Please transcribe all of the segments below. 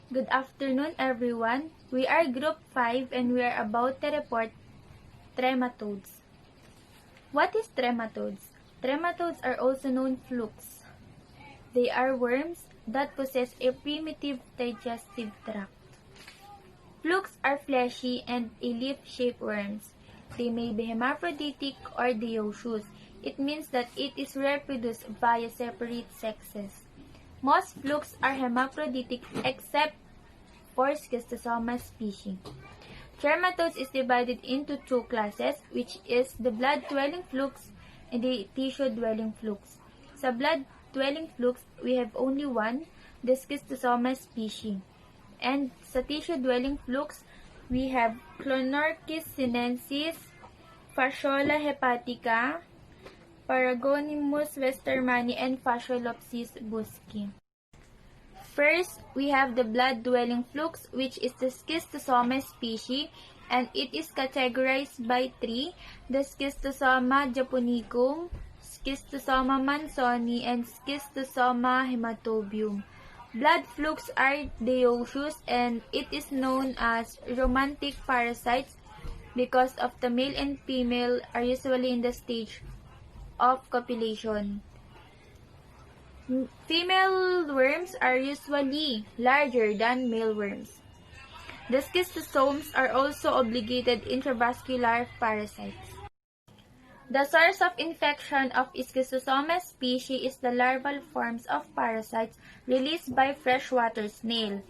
Good afternoon, everyone. We are Group 5 and we are about to report trematodes. What is trematodes? Trematodes are also known flukes. They are worms that possess a primitive digestive tract. Flukes are fleshy and a leaf-shaped worms. They may be hermaphroditic or dioecious. It means that it is reproduced via separate sexes. Most flukes are hermaphroditic except for Schistosoma species. Trematodes is divided into two classes, which is the blood-dwelling flukes and the tissue-dwelling flukes. Sa blood-dwelling flukes, we have only one, the Schistosoma species. And sa tissue-dwelling flukes, we have Clonorchis sinensis, Fasciola hepatica, Paragonimus westermani, and Fasciolopsis busci. First, we have the blood-dwelling flukes, which is the Schistosoma species, and it is categorized by three: the Schistosoma japonicum, Schistosoma mansoni, and Schistosoma hematobium. Blood flukes are dioecious, and it is known as romantic parasites because of the male and female are usually in the stage of copulation. Female worms are usually larger than male worms. The schistosomes are also obligated intravascular parasites. The source of infection of Schistosoma species is the larval forms of parasites released by freshwater snail.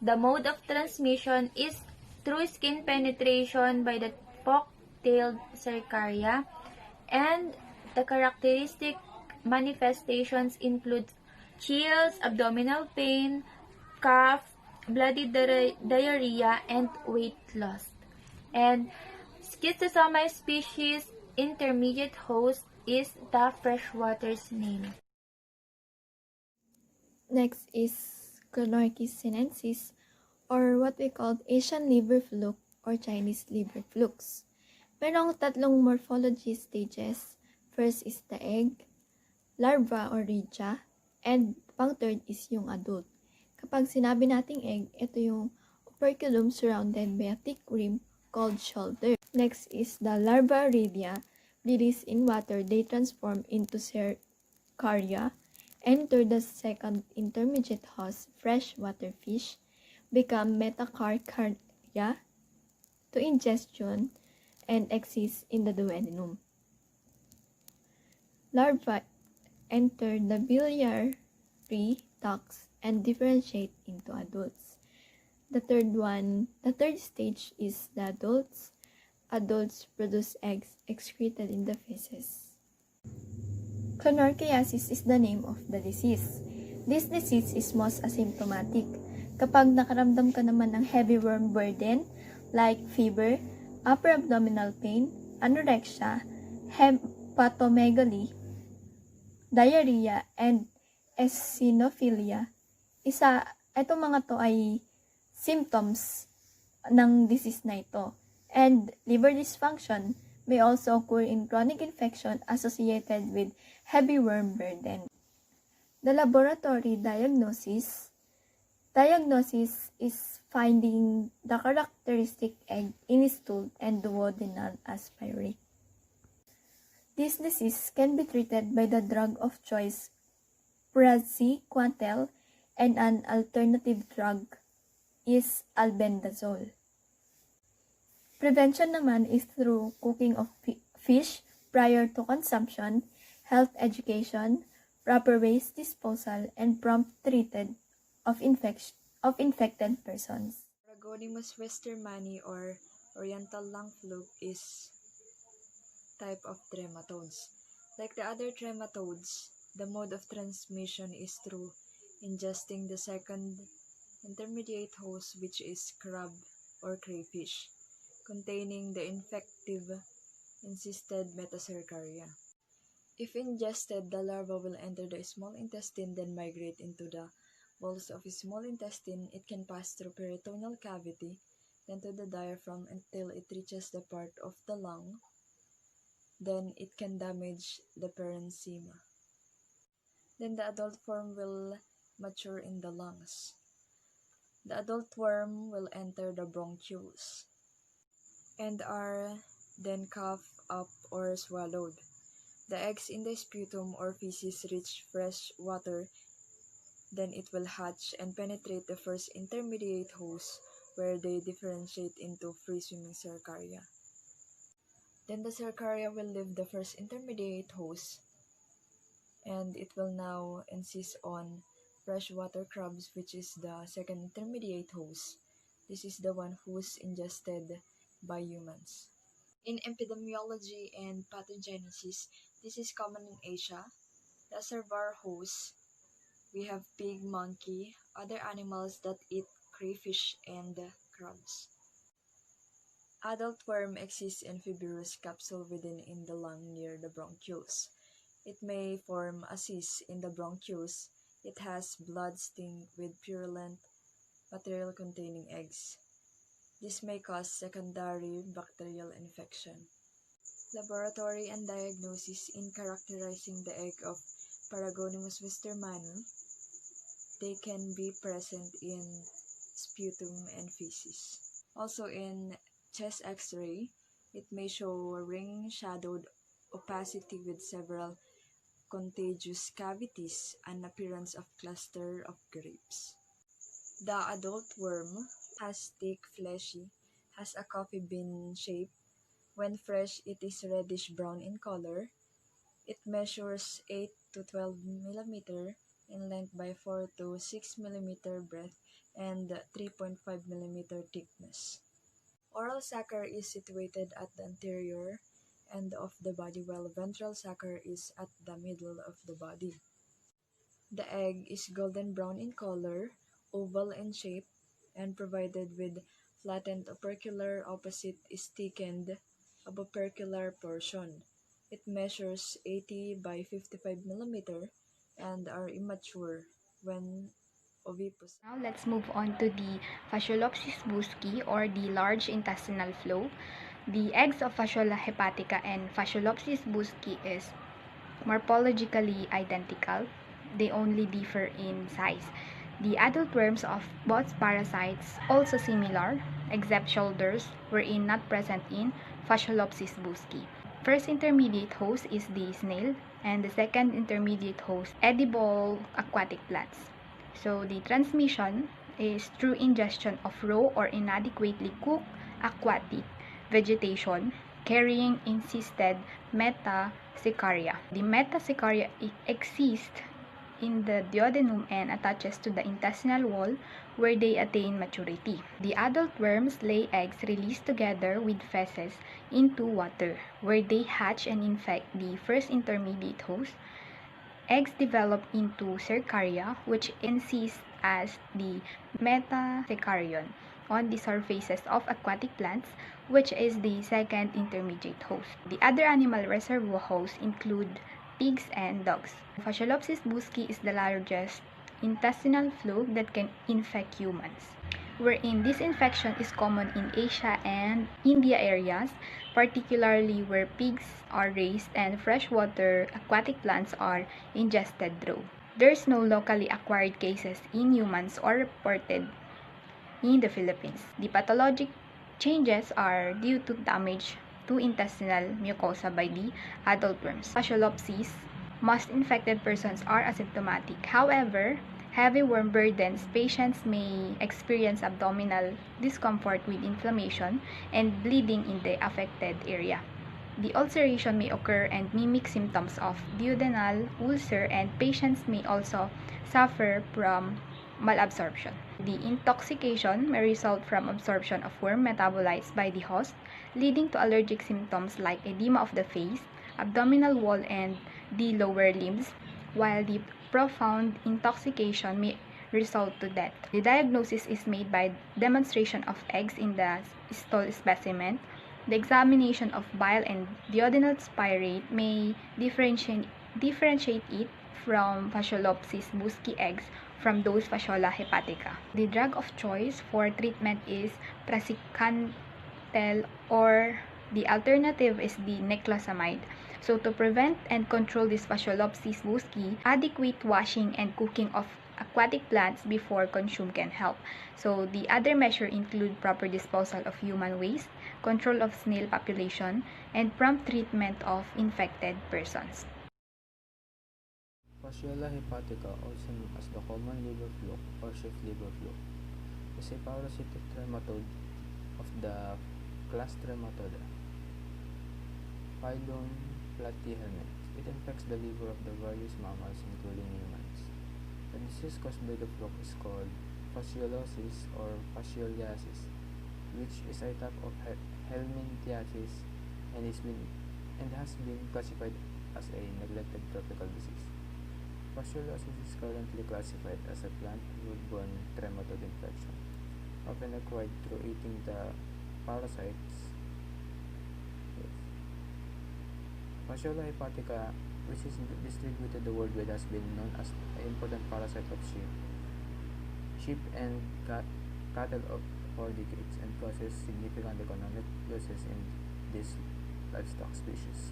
The mode of transmission is through skin penetration by the fork-tailed cercaria, and the characteristic manifestations include chills, abdominal pain, cough, bloody diarrhea, and weight loss. And Schistosoma species intermediate host is the freshwater snail. Next is Clonorchis sinensis, or what we call Asian liver fluke or Chinese liver flukes. Merong tatlong morphology stages. First is the egg, larva or rhizia, and pang-third is yung adult. Kapag sinabi nating egg, ito yung operculum surrounded by a thick rim called shoulder. Next is the larva rhizia. Released in water, they transform into cercaria, enter the second intermediate host, freshwater fish, become metacarcaria to ingestion, and exist in the duodenum. Larvae enter the biliary ducts and differentiate into adults. The third stage is the adults. Adults produce eggs excreted in the feces. Clonorchiasis is the name of the disease. This disease is most asymptomatic. Kapag nakaramdam ka naman ng heavy worm burden like fever, upper abdominal pain, anorexia, hepatomegaly, diarrhea, and eosinophilia, itong mga to ay symptoms ng disease na ito. And liver dysfunction may also occur in chronic infection associated with heavy worm burden. The laboratory diagnosis is finding the characteristic egg in stool and duodenal aspirate. This disease can be treated by the drug of choice, praziquantel, and an alternative drug is albendazole. Prevention naman is through cooking of fish prior to consumption, health education, proper waste disposal, and prompt treatment of infected persons. Paragonimus westermani or oriental lung fluke is type of trematodes. Like the other trematodes, the mode of transmission is through ingesting the second intermediate host, which is crab or crayfish, containing the infective encysted metacercaria. If ingested, the larva will enter the small intestine, then migrate into the walls of the small intestine. It can pass through peritoneal cavity, then to the diaphragm until it reaches the part of the lung. Then it can damage the parenchyma. Then the adult form will mature in the lungs. The adult worm will enter the bronchioles and are then coughed up or swallowed. The eggs in the sputum or feces reach fresh water, then it will hatch and penetrate the first intermediate host where they differentiate into free-swimming cercaria. Then the cercaria will leave the first intermediate host and it will now insist on freshwater crabs, which is the second intermediate host. This is the one who's ingested by humans. In epidemiology and pathogenesis, this is common in Asia. Reservoir hosts, we have pig, monkey, other animals that eat crayfish and crabs. Adult worm exists in fibrous capsule within in the lung near the bronchioles. It may form a cyst in the bronchioles. It has blood stain with purulent material containing eggs. This may cause secondary bacterial infection. Laboratory and diagnosis in characterizing the egg of Paragonimus westermani. They can be present in sputum and feces. Also in chest X-ray, it may show a ring-shadowed opacity with several contagious cavities and appearance of cluster of grapes. The adult worm has thick, fleshy, has a coffee bean shape. When fresh, it is reddish-brown in color. It measures 8 to 12 mm in length by 4 to 6 mm breadth and 3.5 mm thickness. Oral sucker is situated at the anterior end of the body while ventral sucker is at the middle of the body. The egg is golden brown in color, oval in shape, and provided with flattened opercular opposite is thickened abopercular portion. It measures 80 by 55 mm and are immature when oviposition. Now let's move on to the Fasciolopsis busci or the large intestinal flow. The eggs of Fasciola hepatica and Fasciolopsis busci is morphologically identical. They only differ in size. The adult worms of both parasites also similar, except shoulders, wherein not present in Fasciolopsis busci. First intermediate host is the snail, and the second intermediate host, edible aquatic plants. So the transmission is through ingestion of raw or inadequately cooked aquatic vegetation carrying encysted metacercaria. The metacercaria exist in the duodenum and attaches to the intestinal wall where they attain maturity. The adult worms lay eggs released together with feces into water where they hatch and infect the first intermediate host. Eggs develop into cercaria, which insist as the metacercarion on the surfaces of aquatic plants, which is the second intermediate host. The other animal reservoir hosts include pigs and dogs. Fasciolopsis busci is the largest intestinal fluke that can infect humans, wherein this infection is common in Asia and India areas, particularly where pigs are raised and freshwater aquatic plants are ingested raw. There's no locally acquired cases in humans or reported in the Philippines. The pathologic changes are due to damage to intestinal mucosa by the adult worms. Fasciolopsis, most infected persons are asymptomatic. However, heavy worm burdens, patients may experience abdominal discomfort with inflammation and bleeding in the affected area. The ulceration may occur and mimic symptoms of duodenal ulcer, and patients may also suffer from malabsorption. The intoxication may result from absorption of worm metabolites by the host, leading to allergic symptoms like edema of the face, abdominal wall, and the lower limbs, while the profound intoxication may result to death. The diagnosis is made by demonstration of eggs in the stool specimen. The examination of bile and duodenal spirate may differentiate it from Fasciolopsis busci eggs from those Fasciola hepatica. The drug of choice for treatment is praziquantel, or the alternative is the niclosamide. So to prevent and control this Fasciolopsis busci, adequate washing and cooking of aquatic plants before consumed can help. So the other measure include proper disposal of human waste, control of snail population, and prompt treatment of infected persons. Fasciola hepatica, also known as the common liver fluke or shift liver fluke, is a parasitic trematode of the class Trematoda, phylum Platyhelminth. It infects the liver of the various mammals, including humans. The disease caused by the fluke is called fasciolosis or fascioliasis, which is a type of helminthiasis and has been classified as a neglected tropical disease. Fasciolosis is currently classified as a plant-food-borne trematode infection, often acquired through eating the parasites. Yes. Fasciola hepatica, which is distributed worldwide, has been known as an important parasite of sheep and cattle for decades and causes significant economic losses in these livestock species.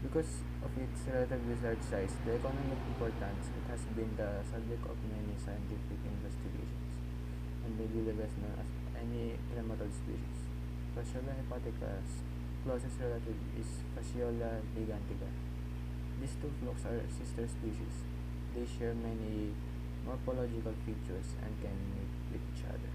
Because of its relatively large size, the economic importance, it has been the subject of many scientific investigations and may be the best known as any trematode species. Fasciola hepaticus closest relative is Fasciola gigantica. These two flukes are sister species. They share many morphological features and can mate with each other.